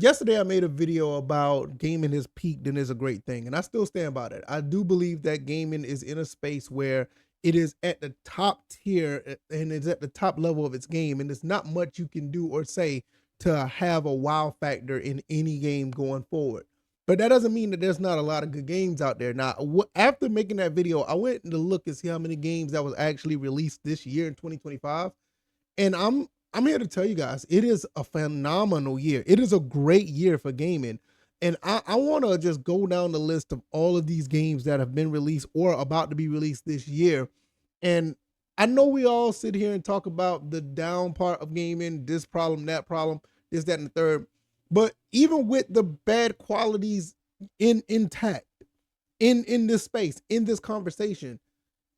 yesterday I made a video about gaming has peaked and is a great thing, and I still stand by that. I do believe that gaming is in a space where it is at the top tier and it's at the top level of its game, and there's not much you can do or say to have a wow factor in any game going forward. But that doesn't mean that there's not a lot of good games out there. Now, after making that video, I went to look and see how many games that was actually released this year in 2025, and I'm here to tell you guys, it is a phenomenal year. It is a great year for gaming. And I want to just go down the list of all of these games that have been released or about to be released this year. And I know we all sit here and talk about the down part of gaming, this problem, that problem, this, that, and the third. But even with the bad qualities intact in this space, in this conversation,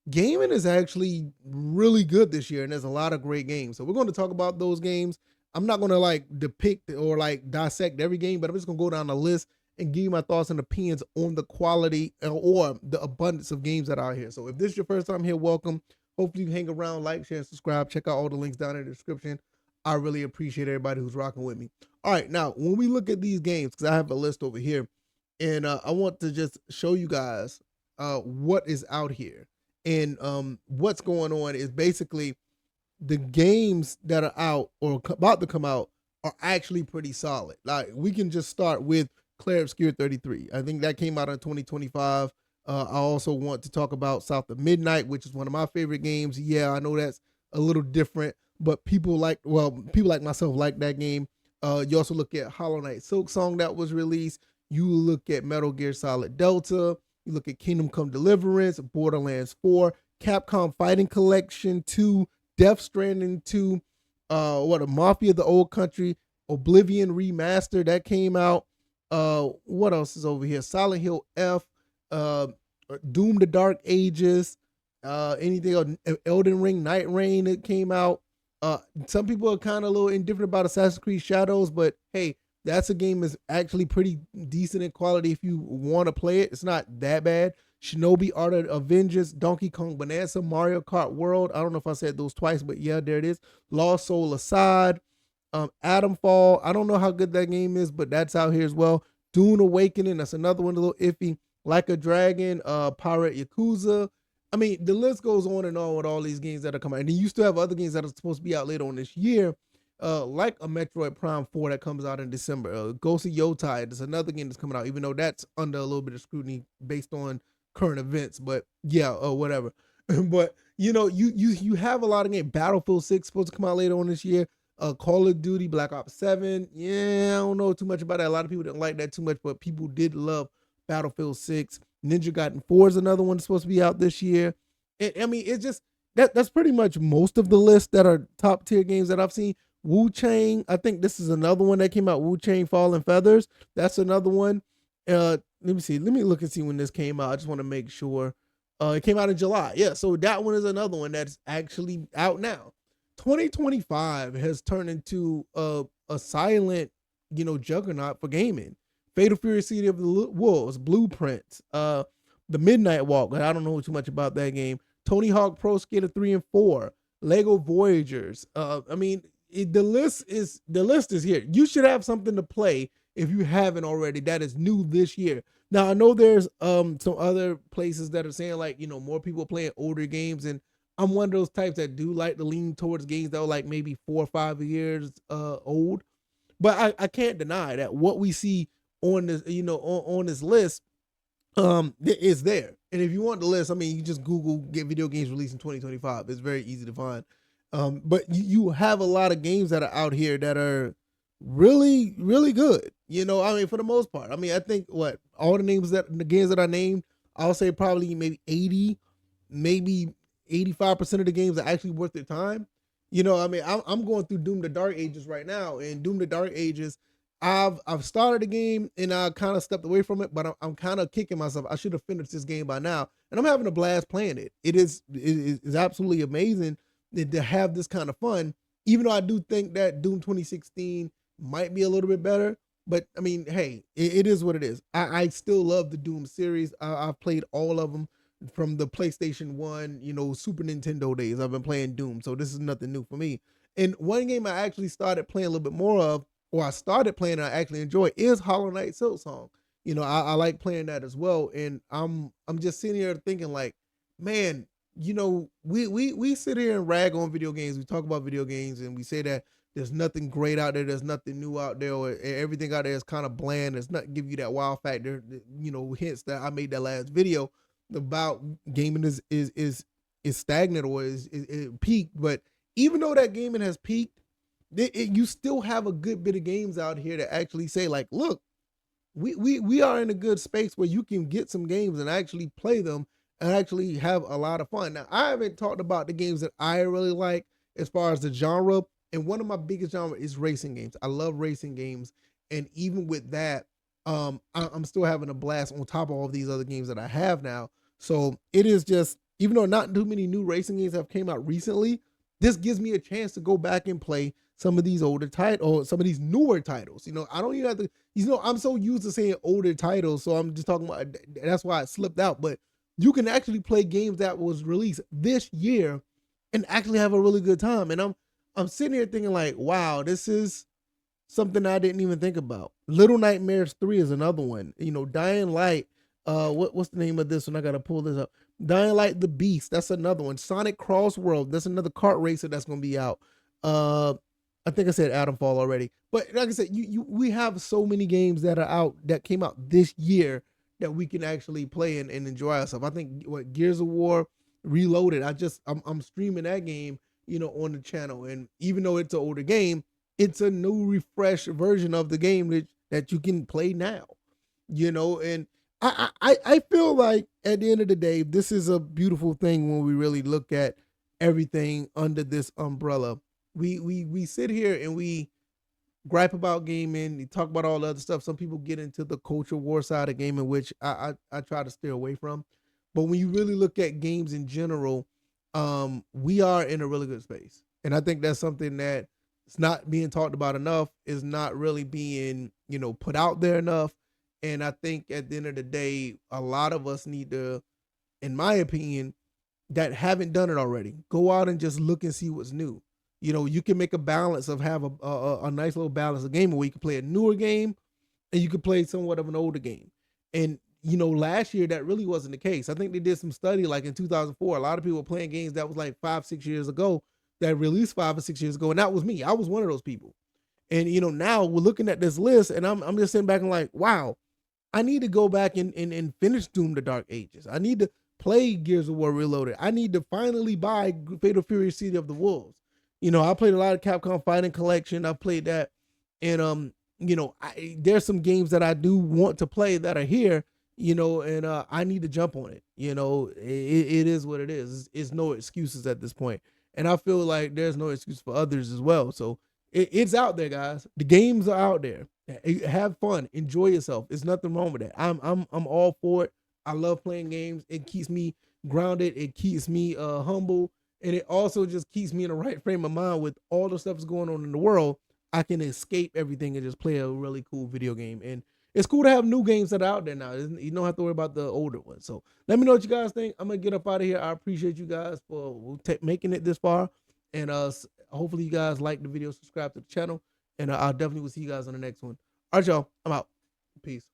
gaming is actually really good this year, and there's a lot of great games. So we're going to talk about those games. I'm not going to like depict or like dissect every game, but I'm just going to go down the list and give you my thoughts and opinions on the quality or the abundance of games that are here. So if this is your first time here, welcome. Hopefully you hang around, like, share, and subscribe. Check out all the links down in the description. I really appreciate everybody who's rocking with me. All right, now when we look at these games, because I have a list over here, and I want to just show you guys what is out here. And what's going on is basically the games that are out or about to come out are actually pretty solid. Like we can just start with Claire Obscure 33. I think that came out in 2025. I also want to talk about South of Midnight, which is one of my favorite games. Yeah, I know that's a little different, but people like myself like that game. You also look at Hollow Knight Silk Song that was released. You look at Metal Gear Solid Delta. You look at Kingdom Come Deliverance, Borderlands 4, Capcom Fighting Collection 2, Death Stranding 2, a Mafia of the Old Country, Oblivion Remastered that came out. What else is over here? Silent Hill F, Doom the Dark Ages, anything else? Elden Ring Night Rain that came out. Some people are kind of a little indifferent about Assassin's Creed Shadows, but hey, that's a game that's actually pretty decent in quality if you want to play it. It's not that bad. Shinobi Art of Vengeance, Donkey Kong Bonanza, Mario Kart World. I don't know if I said those twice, but yeah, there it is. Lost Soul Aside, Atomfall. I don't know how good that game is, but that's out here as well. Dune Awakening, that's another one a little iffy. Like a Dragon, Pirate Yakuza. I mean, the list goes on and on with all these games that are coming out. And then you still have other games that are supposed to be out later on this year. Like a Metroid Prime 4 that comes out in December. Ghost of Yotai, there's another game that's coming out, even though that's under a little bit of scrutiny based on current events. But yeah, whatever. But you have a lot of games. Battlefield 6 supposed to come out later on this year. Call of Duty, Black Ops 7. Yeah, I don't know too much about that. A lot of people didn't like that too much, but people did love Battlefield 6. Ninja Gaiden 4 is another one that's supposed to be out this year. I mean, it's just that's pretty much most of the list that are top tier games that I've seen. Wu Chang, I think this is another one that came out. Wu Chang Fallen Feathers. That's another one. Let me see. Let me look and see when this came out. I just want to make sure. It came out in July. Yeah, so that one is another one that's actually out now. 2025 has turned into a silent, juggernaut for gaming. Fatal Fury City of the Wolves, Blueprints, The Midnight Walk. I don't know too much about that game. Tony Hawk Pro Skater 3 and 4, Lego Voyagers. I mean, the list is here. You should have something to play if you haven't already. That is new this year. Now I know there's some other places that are saying like more people playing older games, and I'm one of those types that do like to lean towards games that are like maybe 4 or 5 years old. But I can't deny that what we see on this on this list is there. And if you want the list, I mean, you just Google get video games released in 2025. It's very easy to find. But you have a lot of games that are out here that are really, really good. I mean, for the most part. I mean, I think all the games that I named, I'll say probably maybe 80, maybe 85% of the games are actually worth their time. I mean, I'm going through Doom the Dark Ages right now, and Doom the Dark Ages, I've started the game and I kind of stepped away from it, but I'm kind of kicking myself. I should have finished this game by now, and I'm having a blast playing it. It is absolutely amazing to have this kind of fun, even though I do think that Doom 2016 might be a little bit better. But I mean, hey, it is what it is. I still love the Doom series. I've played all of them from the PlayStation 1, Super Nintendo days. I've been playing Doom, so this is nothing new for me. And one game I actually started playing a little bit more of or I started playing and I actually enjoy is Hollow Knight Silk Song. I like playing that as well. And I'm just sitting here thinking like, man, we sit here and rag on video games. We talk about video games and we say that there's nothing great out there, there's nothing new out there, or everything out there is kind of bland. It's not give you that wow factor. Hence that I made that last video about gaming is stagnant or is peaked. But even though that gaming has peaked, you still have a good bit of games out here that actually say like, look, we are in a good space where you can get some games and actually play them and actually have a lot of fun. Now, I haven't talked about the games that I really like as far as the genre, and one of my biggest genre is racing games. I love racing games, and even with that, I'm still having a blast on top of all of these other games that I have now. So it is just, even though not too many new racing games have came out recently, this gives me a chance to go back and play some of these older titles or some of these newer titles. I don't even have to, I'm so used to saying older titles, so I'm just talking about, that's why it slipped out. But you can actually play games that was released this year and actually have a really good time. And I'm sitting here thinking like, wow, this is something I didn't even think about. Little Nightmares 3 is another one. Dying Light. What's the name of this one? I gotta pull this up. Dying Light the Beast. That's another one. Sonic Cross World. That's another kart racer that's gonna be out. I think I said Atomfall already. But like I said, we have so many games that are out that came out this year that we can actually play and enjoy ourselves. I think what Gears of War Reloaded. I'm streaming that game, on the channel. And even though it's an older game, it's a new refreshed version of the game that you can play now. And I feel like at the end of the day, this is a beautiful thing when we really look at everything under this umbrella. We sit here and we gripe about gaming, we talk about all the other stuff. Some people get into the culture war side of gaming, which I try to steer away from. But when you really look at games in general, we are in a really good space. And I think that's something that it's not being talked about enough, is not really being, put out there enough. And I think at the end of the day, a lot of us need to, in my opinion, that haven't done it already, go out and just look and see what's new. You can make a balance of have a nice little balance of gaming where you can play a newer game and you can play somewhat of an older game. And last year that really wasn't the case. I think they did some study like in 2004. A lot of people were playing games that was like 5-6 years ago that released 5 or 6 years ago, and that was me. I was one of those people. And now we're looking at this list, and I'm just sitting back and like, wow, I need to go back and finish Doom: The Dark Ages. I need to play Gears of War Reloaded. I need to finally buy Fatal Fury: City of the Wolves. I played a lot of Capcom Fighting Collection. I played that, and there's some games that I do want to play that are here, and I need to jump on it. It is what it is. It's no excuses at this point, and I feel like there's no excuse for others as well. So it's out there, guys. The games are out there. Have fun, enjoy yourself. There's nothing wrong with that. I'm all for it. I love playing games. It keeps me grounded. It keeps me humble, and it also just keeps me in the right frame of mind with all the stuff that's going on in the world. I can escape everything and just play a really cool video game. And it's cool to have new games that are out there now. You don't have to worry about the older ones. So let me know what you guys think. I'm gonna get up out of here. I appreciate you guys for making it this far, and hopefully you guys like the video, subscribe to the channel, and I'll definitely will see you guys on the next one. All right, y'all. I'm out. Peace.